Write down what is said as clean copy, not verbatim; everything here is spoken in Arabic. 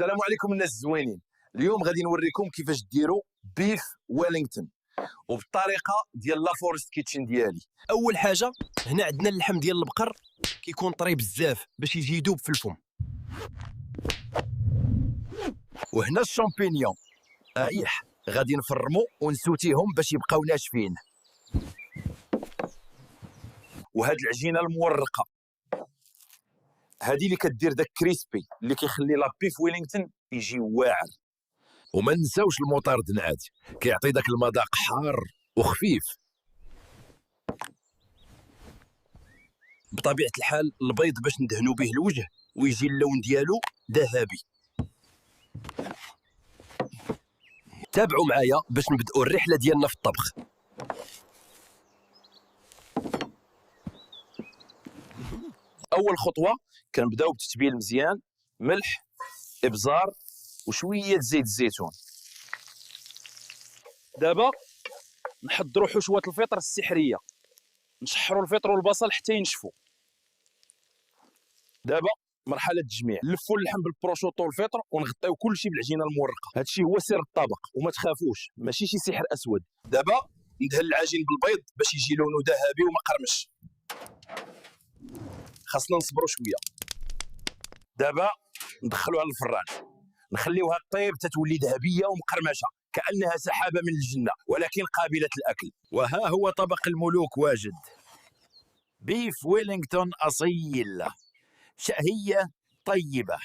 السلام عليكم الناس الزوينين. اليوم غادي نوريكم كيفاش ديروا بيف ويلينغتون وبالطريقه ديال لا فورست كيتشن ديالي. اول حاجه هنا عندنا اللحم ديال البقر كيكون طري بزاف باش يجي يذوب في الفم. وهنا الشامبينيون ايح غادي نفرمو ونسوتيهم باش يبقاو ناشفين. وهاد العجينه المورقه هادي اللي كدير داك كريسبي اللي كيخلي لا بيف ويلينغتون يجي واعر. وما نساوش المطارد عاد كيعطي داك المذاق حار وخفيف. بطبيعه الحال البيض باش ندهنوا به الوجه ويجي اللون ديالو ذهبي. تابعوا معايا باش نبداو الرحله ديالنا في الطبخ. اول خطوه كنبداو بتتبيل مزيان، ملح، ابزار وشويه زيت الزيتون. دابا نحضروا حشوه الفطر السحريه، نشحروا الفطر والبصل حتى ينشفوا. دابا مرحله التجميع، نلفوا اللحم بالبروشوطو والفطر ونغطيو كلشي بالعجينه المورقه. هادشي هو سر الطبق وما تخافوش ماشي شي سحر اسود. دابا ندهن العجين بالبيض باش يجي لونه ذهبي وما قرمش. خاصنا نصبروا شويه. دابا ندخلوها للفران نخليوها طيب تتولي ذهبيه ومقرمشه كانها سحابه من الجنه ولكن قابله للاكل. وها هو طبق الملوك واجد، بيف ويلينغتون أصيل، شهية طيبة.